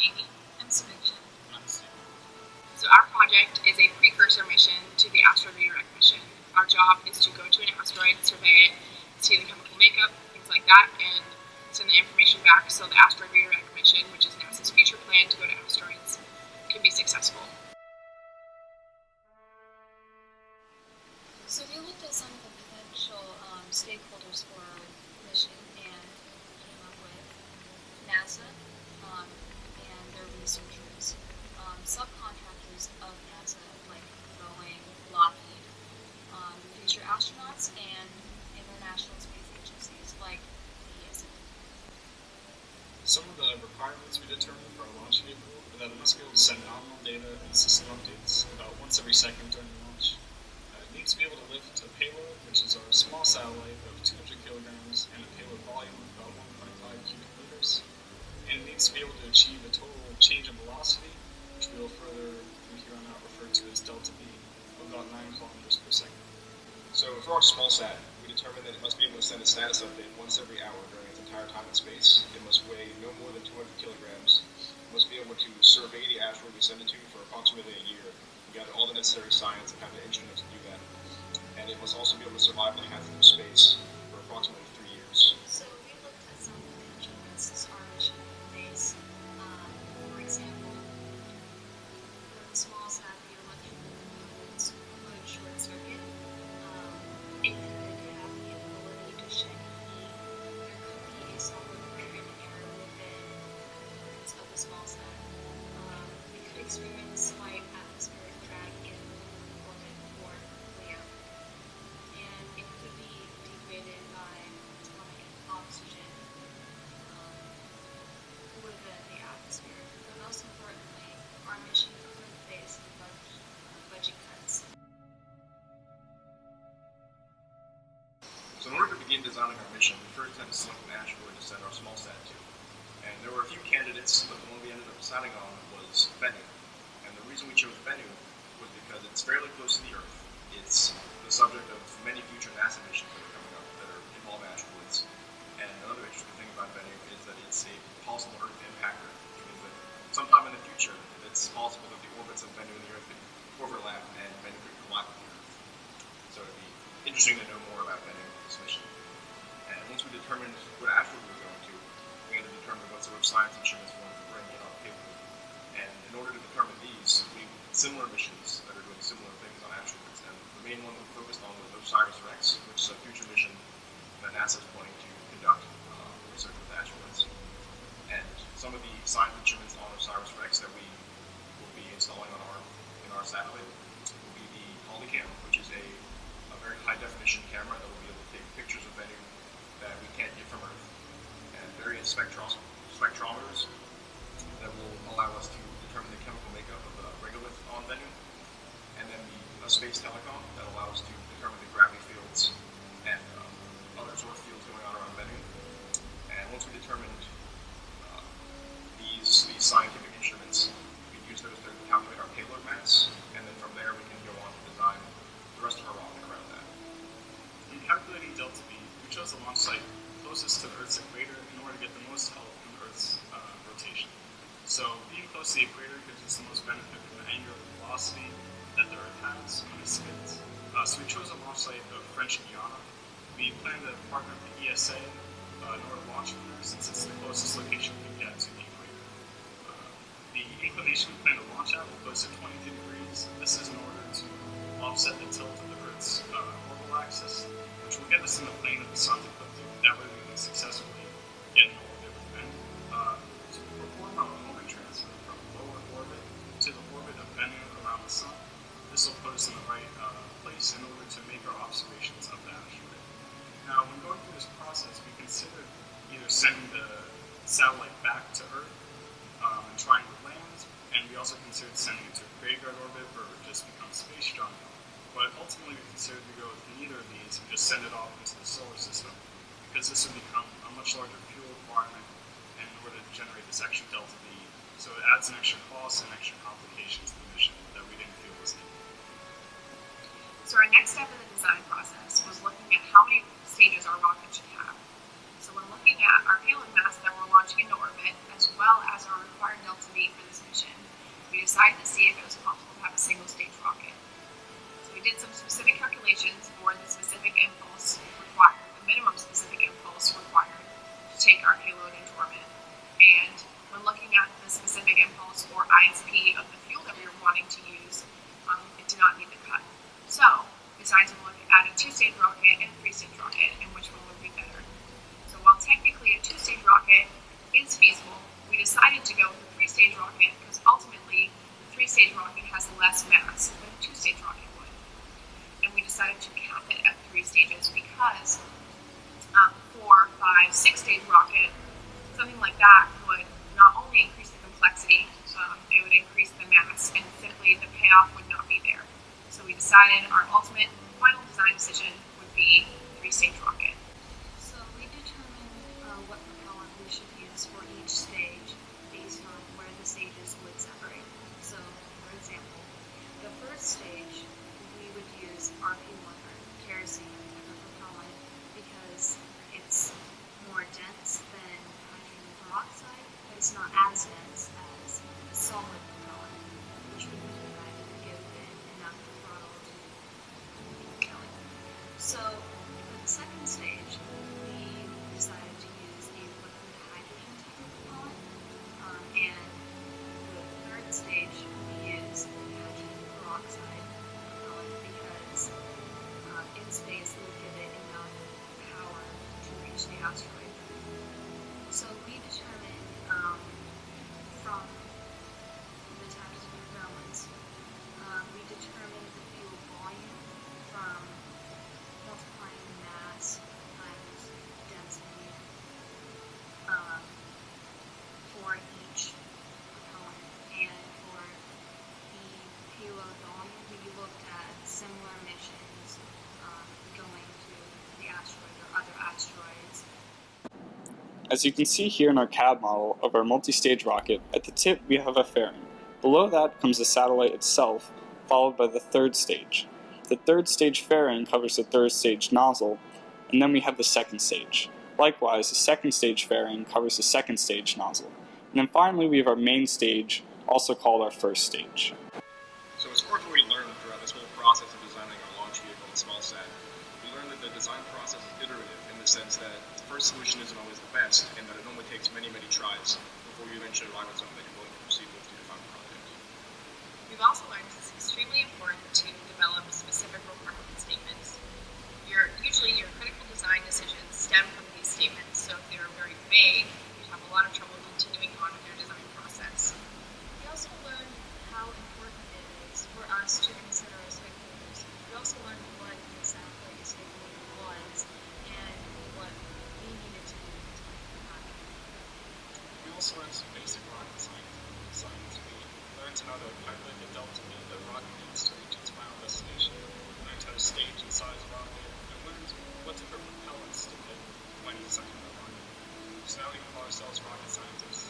Amy. I'm Samiksha. I'm Steve. So our project is a precursor mission to the asteroid redirect mission. Our job is to go to an asteroid, survey it, see the chemical makeup, things like that, and send the information back so the asteroid redirect mission, which is NASA's future plan to go to asteroids, can be successful. So we looked at some of the potential stakeholders for our mission and came up with NASA and their researchers, subcontractors of NASA like Boeing, Lockheed, future astronauts, and international space agencies like the ESA. Some of the requirements we determined for our launch vehicle are that it must be able to send nominal data and system updates about once every second during the launch. It needs to be able to lift a payload, which is our small satellite of 200 kilograms and a payload volume of about 1.5 cubic meters. And it needs to be able to achieve a total change in velocity, which we will further from here on out refer to as delta V, of about 9 kilometers per second. So for our small sat, we determined that it must be able to send a status update once every hour during its entire time in space. It must weigh no more than 200 kilograms. It must be able to survey the asteroid we send it to for approximately a year and gather all the necessary science and have the instruments to do that. And it must also be able to survive in the hazardous space for approximately 3 years. So we looked at some potential risks our mission may face. For example, for the small sat, the electrical components would short circuit. It could have the ability to shed heat. There could be a solid wear and tear within the components of the small sat. It could experience slight atmospheric drag in orbit or layout. And it could be degraded by atomic oxygen within the atmosphere. But most importantly, our mission could face budget cuts. So in order to begin designing our mission, we first had to select an asteroid to send our small sat to. And there were a few candidates, but the one we ended up deciding on was Bennu. And the reason we chose Bennu was because it's fairly close to the Earth. It's the subject of many future NASA missions that are coming up that are involve asteroids. And another interesting thing about Bennu is that it's a possible Earth impactor, which means that sometime in the future, it's possible that the orbits of Bennu and the Earth could overlap and Bennu could collide with the Earth. So it'd be interesting to know more about Bennu in this mission. And once we determined what asteroid we were going to, we had to determine what sort of science instruments we wanted to bring in our payload. And in order to determine these, we did similar missions that are doing similar things on asteroids. And the main one we focused on was OSIRIS-REx, which is a future mission that NASA is planning to conduct research with asteroids. And some of the science instruments on OSIRIS-REx that we will be installing on our satellite will be the Polycam, which is a very high-definition camera that will be able to take pictures of Bennu that we can't get from Earth, and various spectrometers that will allow us to determine the chemical makeup of the regolith on Bennu, and then a space telecom that allows us to determine the gravity fields and other sort of fields going on around Bennu. And once we determined these scientific instruments, we use those to calculate our payload mass, and then from there we can go on to design the rest of our rocket around that. In calculating delta V, we chose the launch site closest to the Earth's equator in order to get the most help from the Earth's rotation. So being close to the equator gives us the most benefit from the angular velocity that the Earth has when it spins. So we chose a launch site of French Guiana. We plan to partner with the ESA in order to launch from there, since it's the closest location we can get to the equator. The inclination we plan to launch at will close to 22 degrees. This is in order to offset the tilt of the Earth's orbital axis, which will get us in the plane of the sun's ecliptic. That way we can successfully get in orbit with Bennu. To perform a moment transfer from lower orbit to the orbit of Bennu around the sun, this will put us in the right place in order to make our observations of the asteroid. Now, when going through this process, we considered either sending the satellite back to Earth and trying to land, and we also considered sending it to a graveyard orbit or just become space junk. But ultimately, we considered to go with neither of these and just send it off into the solar system, because this would become a much larger fuel requirement in order to generate this extra delta V. So it adds an extra cost and extra complications to the mission that we didn't feel was needed. So our next step in the design process was looking at how many stages our rocket should have. So when looking at our payload mass that we're launching into orbit, as well as our required delta V rocket and a 3-stage rocket, and which one would be better. So while technically a 2-stage rocket is feasible, we decided to go with a 3-stage rocket because ultimately the 3-stage rocket has less mass than a 2-stage rocket would. And we decided to cap it at 3 stages because 4, 5, 6-stage rocket, something like that would not only increase the complexity, it would increase the mass, and simply the payoff would not be there. So we decided our ultimate final design decision would be 3-stage rocket. So we determined what propellant we should use for each stage based on where the stages would separate. So, for example, the first stage we would use RP1 or kerosene as a propellant because it's more dense than hydrogen peroxide, but it's not as dense as a solid propellant, which would mean that it would give it enough throttle to keep going. So for the second stage, we decided to use a liquid hydrogen type of propellant, and the third stage we used hydrogen peroxide propellant because in space it would give it enough power to reach the asteroid. So we determined from the types of propellants, we determined the fuel volume from multiplying the mass times density for each propellant, and for the payload volume we looked at similar missions going to the asteroid or other asteroids. As you can see here in our CAD model of our multi-stage rocket, at the tip we have a fairing. Below that comes the satellite itself, followed by the third stage. The third stage fairing covers the third stage nozzle, and then we have the second stage. Likewise, the second stage fairing covers the second stage nozzle. And then finally we have our main stage, also called our first stage. So as far as what we learned throughout this whole process of designing our launch vehicle and small sat, we learned that the design process is iterative in the sense that the first solution isn't always the best, and that it normally takes many, many tries before you eventually arrive at something that you're willing to proceed with to define the project. We've also learned it's extremely important to develop specific requirement statements. Usually your critical design decisions stem from these statements, so if they're very vague, you'd have a lot of trouble continuing on with your design process. We also learned how important it is for us to consider our stakeholders. We also learned what exactly a stakeholder was and what we needed to do to make them happy. We also learned some basic rocket science. We learned how to calculate the delta V that a rocket needs to reach its final destination. We learned how to stage and size a rocket, and learned what different propellants to pick when designing the rocket. So now we can call ourselves rocket scientists.